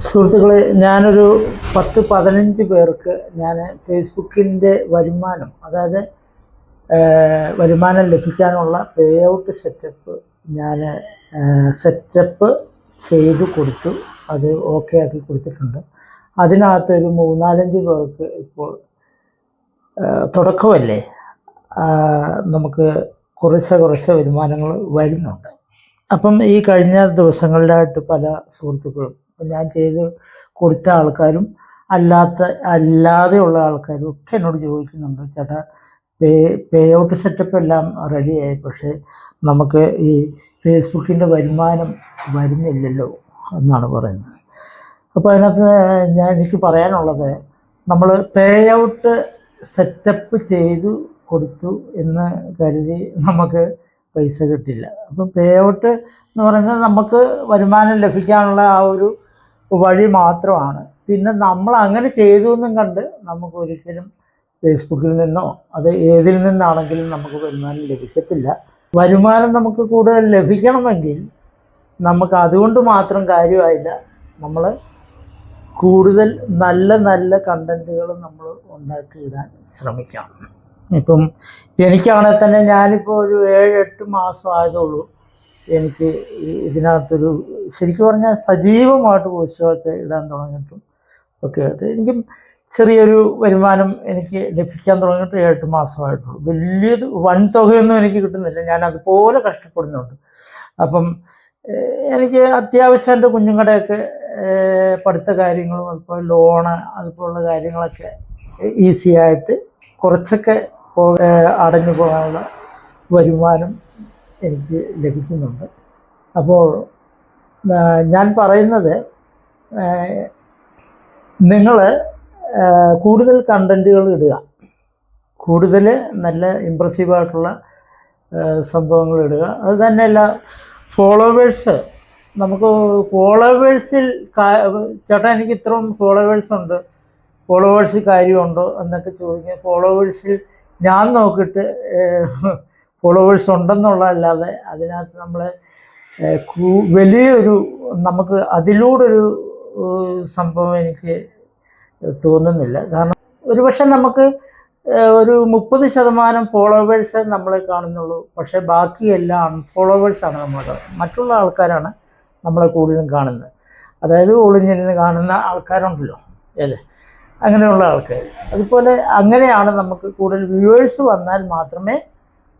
സുഹൃത്തുക്കളെ, ഞാനൊരു 10-15 പേർക്ക് ഞാൻ ഫേസ്ബുക്കിൻ്റെ വരുമാനം, അതായത് വരുമാനം ലഭിക്കാനുള്ള പേ ഔട്ട് ഞാൻ സെറ്റപ്പ് ചെയ്തു കൊടുത്തു. അത് ഓക്കെ ആക്കി കൊടുത്തിട്ടുണ്ട്. അതിനകത്തൊരു 3-4 പേർക്ക് ഇപ്പോൾ തുടക്കമല്ലേ, നമുക്ക് കുറച്ച് വരുമാനങ്ങൾ വരുന്നുണ്ട്. അപ്പം ഈ കഴിഞ്ഞ ദിവസങ്ങളിലായിട്ട് പല സുഹൃത്തുക്കളും ഞാൻ ചെയ്ത് കൊടുത്ത ആൾക്കാരും അല്ലാതെയുള്ള ആൾക്കാരും ഒക്കെ എന്നോട് ചോദിക്കുന്നുണ്ട്, ചേട്ടാ പേ ഔട്ട് സെറ്റപ്പ് എല്ലാം റെഡിയായി, പക്ഷേ നമുക്ക് ഈ ഫേസ്ബുക്കിൻ്റെ വരുമാനം വരുന്നില്ലല്ലോ എന്നാണ് പറയുന്നത്. അപ്പോൾ അതിനകത്ത് എനിക്ക് പറയാനുള്ളത്, നമ്മൾ പേ ഔട്ട് സെറ്റപ്പ് ചെയ്തു കൊടുത്തു എന്ന് കരുതി നമുക്ക് പൈസ കിട്ടില്ല. അപ്പം പേ ഔട്ട് എന്ന് പറയുന്നത് നമുക്ക് വരുമാനം ലഭിക്കാനുള്ള ആ ഒരു വഴി മാത്രമാണ്. പിന്നെ നമ്മൾ അങ്ങനെ ചെയ്തു എന്നും കണ്ട് നമുക്ക് ഒരിക്കലും ഫേസ്ബുക്കിൽ നിന്നോ അത് ഏതിൽ നിന്നാണെങ്കിലും നമുക്ക് വരുമാനം ലഭിക്കത്തില്ല. വരുമാനം നമുക്ക് കൂടുതൽ ലഭിക്കണമെങ്കിൽ നമുക്ക് അതുകൊണ്ട് മാത്രം കാര്യമായില്ല, നമ്മൾ കൂടുതൽ നല്ല കണ്ടൻറ്റുകൾ നമ്മൾ ഉണ്ടാക്കിയിടാൻ ശ്രമിക്കണം. ഇപ്പം എനിക്കാണെങ്കിൽ തന്നെ ഞാനിപ്പോൾ ഒരു 7-8 മാസം ആയതുള്ളൂ എനിക്ക് ഇതിനകത്തൊരു ശരിക്കും പറഞ്ഞാൽ സജീവമായിട്ട് പോസ്റ്റൊക്കെ ഇടാൻ തുടങ്ങിയിട്ടും ഒക്കെ ആയിട്ട് എനിക്കും ചെറിയൊരു വരുമാനം എനിക്ക് ലഭിക്കാൻ തുടങ്ങിയിട്ട് 7-8 മാസമായിട്ടുള്ളൂ. വലിയത് വൻതുകയൊന്നും എനിക്ക് കിട്ടുന്നില്ല, ഞാൻ അതുപോലെ കഷ്ടപ്പെടുന്നുണ്ട്. അപ്പം എനിക്ക് അത്യാവശ്യം എൻ്റെ കുഞ്ഞുങ്ങളുടെയൊക്കെ പഠിത്ത കാര്യങ്ങളും അതുപോലെ ലോണ് അതുപോലുള്ള കാര്യങ്ങളൊക്കെ ഈസി ആയിട്ട് കുറച്ചൊക്കെ അടഞ്ഞു പോകാനുള്ള വരുമാനം എനിക്ക് ലഭിക്കുന്നുണ്ട്. അപ്പോൾ ഞാൻ പറയുന്നത്, നിങ്ങൾ കൂടുതൽ കണ്ടൻറ്റുകൾ ഇടുക, കൂടുതൽ നല്ല ഇമ്പ്രസീവായിട്ടുള്ള സംഭവങ്ങൾ ഇടുക. അത് തന്നെയല്ല, ഫോളോവേഴ്സ്, നമുക്ക് ഫോളോവേഴ്സിൽ ചേട്ടാ എനിക്ക് ഇത്രയും ഫോളോവേഴ്സുണ്ട്, ഫോളോവേഴ്സ് കാര്യമുണ്ടോ എന്നൊക്കെ ചോദിക്കുക. ഫോളോവേഴ്സിൽ ഞാൻ നോക്കിയിട്ട് ഫോളോവേഴ്സ് ഉണ്ടെന്നുള്ളതല്ലാതെ അതിനകത്ത് നമ്മൾ വലിയൊരു നമുക്ക് അതിലൂടൊരു സംഭവം എനിക്ക് തോന്നുന്നില്ല. കാരണം ഒരുപക്ഷെ നമുക്ക് ഒരു 30% ഫോളോവേഴ്സ് നമ്മളെ കാണുന്നുള്ളൂ, പക്ഷേ ബാക്കിയെല്ലാം അൺഫോളോവേഴ്സാണ് നമ്മൾ കാണുന്നത്. മറ്റുള്ള ആൾക്കാരാണ് നമ്മളെ കൂടുതലും കാണുന്നത്. അതായത് ഒളിഞ്ഞിരുന്ന് കാണുന്ന ആൾക്കാരുണ്ടല്ലോ, അല്ലേ, അങ്ങനെയുള്ള ആൾക്കാർ. അതുപോലെ അങ്ങനെയാണ് നമുക്ക് കൂടുതൽ വ്യൂവേഴ്സ് വന്നാൽ മാത്രമേ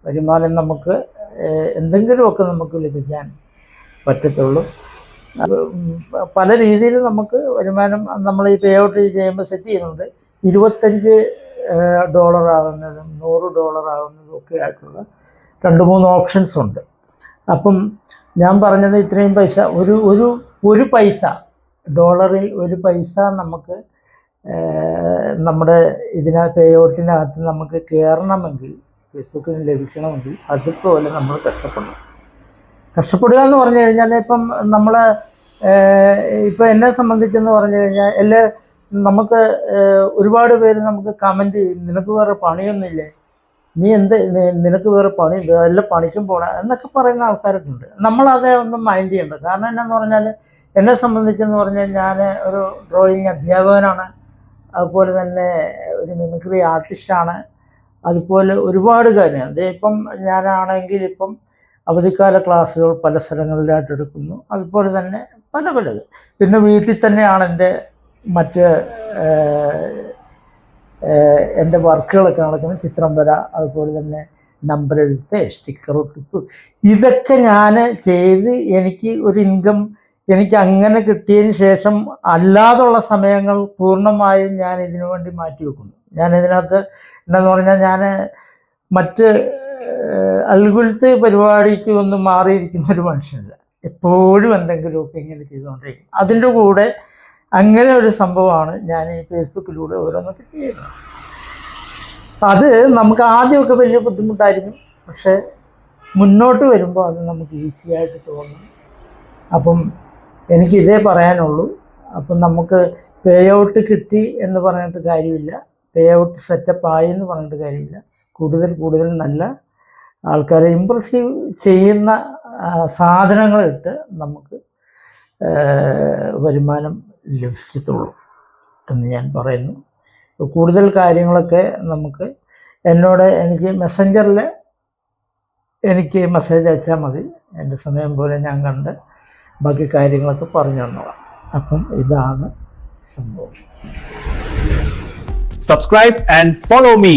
വരുമാനം നമുക്ക് എന്തെങ്കിലുമൊക്കെ നമുക്ക് ലഭിക്കാൻ പറ്റത്തുള്ളൂ. പല രീതിയിൽ നമുക്ക് വരുമാനം നമ്മൾ ഈ പേ ഔട്ട് ചെയ്യുമ്പോൾ സെറ്റ് ചെയ്യുന്നുണ്ട്. $25 ആകുന്നതും $100 ആകുന്നതും ഒക്കെ ആയിട്ടുള്ള 2-3 ഓപ്ഷൻസ് ഉണ്ട്. അപ്പം ഞാൻ പറഞ്ഞത് ഇത്രയും പൈസ ഒരു പൈസ ഡോളറിൽ ഒരു പൈസ നമുക്ക് നമ്മുടെ പേ ഔട്ടിനകത്ത് നമുക്ക് കയറണമെങ്കിൽ, ഫേസ്ബുക്കിന് ലഭിക്കണമെങ്കിൽ അതുപോലെ നമ്മൾ കഷ്ടപ്പെടുക എന്ന് പറഞ്ഞു കഴിഞ്ഞാൽ, ഇപ്പം നമ്മൾ ഇപ്പം എന്നെ സംബന്ധിച്ചെന്ന് പറഞ്ഞു കഴിഞ്ഞാൽ നമുക്ക് ഒരുപാട് പേര് നമുക്ക് കമൻറ്റ് ചെയ്യും, നിനക്ക് വേറെ പണിയൊന്നുമില്ലേ, നീ നിനക്ക് വേറെ പണി വല്ല പണിക്കും പോകണം എന്നൊക്കെ പറയുന്ന ആൾക്കാരൊക്കെ ഉണ്ട്. നമ്മളതേ ഒന്നും മൈൻഡ് ചെയ്യേണ്ട. കാരണം എന്നാന്ന് പറഞ്ഞാൽ, എന്നെ സംബന്ധിച്ചെന്ന് പറഞ്ഞാൽ ഞാൻ ഒരു ഡ്രോയിങ് അധ്യാപകനാണ്, അതുപോലെ തന്നെ ഒരു മിമിക്രി ആർട്ടിസ്റ്റാണ്, അതുപോലെ ഒരുപാട് കാര്യങ്ങൾ. ഇപ്പം ഞാനാണെങ്കിൽ ഇപ്പം അവധിക്കാല ക്ലാസ്സുകൾ പല സ്ഥലങ്ങളിലായിട്ട് എടുക്കുന്നു, അതുപോലെ തന്നെ പലത്. പിന്നെ വീട്ടിൽ തന്നെയാണ് എൻ്റെ വർക്കുകളൊക്കെ നടക്കുന്നത്. ചിത്രം വര, അതുപോലെ തന്നെ നമ്പർ എഴുത്ത്, സ്റ്റിക്കർ ഒട്ടിപ്പ്, ഇതൊക്കെ ഞാൻ ചെയ്ത് എനിക്ക് ഒരു ഇൻകം എനിക്ക് അങ്ങനെ കിട്ടിയതിന് ശേഷം അല്ലാതുള്ള സമയങ്ങൾ പൂർണ്ണമായും ഞാൻ ഇതിനു വേണ്ടി മാറ്റി വെക്കുന്നു. ഞാൻ ഇതിനകത്ത് എന്താണെന്ന് പറഞ്ഞാൽ, ഞാൻ മറ്റ് അൽഗുലത്ത് പരിപാടിക്ക് ഒന്നും മാറിയിരിക്കുന്ന ഒരു മനുഷ്യനല്ല. എപ്പോഴും എന്തെങ്കിലുമൊക്കെ ഇങ്ങനെ ചെയ്തുകൊണ്ടിരിക്കും. അതിൻ്റെ കൂടെ അങ്ങനെ ഒരു സംഭവമാണ് ഞാൻ ഈ ഫേസ്ബുക്കിലൂടെ ഓരോന്നൊക്കെ ചെയ്യുന്നത്. അത് നമുക്ക് ആദ്യമൊക്കെ വലിയ ബുദ്ധിമുട്ടായിരിക്കും, പക്ഷേ മുന്നോട്ട് വരുമ്പോൾ അത് നമുക്ക് ഈസിയായിട്ട് തോന്നും. അപ്പം എനിക്കിതേ പറയാനുള്ളൂ. അപ്പം നമുക്ക് പേ ഔട്ട് കിട്ടി എന്ന് പറഞ്ഞിട്ട് കാര്യമില്ല, പേ ഔട്ട് സെറ്റപ്പ് ആയി എന്ന് പറഞ്ഞിട്ട് കാര്യമില്ല. കൂടുതൽ നല്ല ആൾക്കാരെ ഇമ്പ്രസീവ് ചെയ്യുന്ന സാധനങ്ങളിട്ട് നമുക്ക് വരുമാനം ലഭിക്കത്തുള്ളൂ എന്ന് ഞാൻ പറയുന്നു. കൂടുതൽ കാര്യങ്ങളൊക്കെ നമുക്ക് എനിക്ക് മെസ്സഞ്ചറിൽ എനിക്ക് മെസ്സേജ് അയച്ചാൽ മതി. എൻ്റെ സമയം പോലെ ഞാൻ കണ്ട് ബാക്കി കാര്യങ്ങളൊക്കെ പറഞ്ഞു തന്നോളാം. അപ്പം ഇതാണ് സംഭവം. Subscribe and follow me.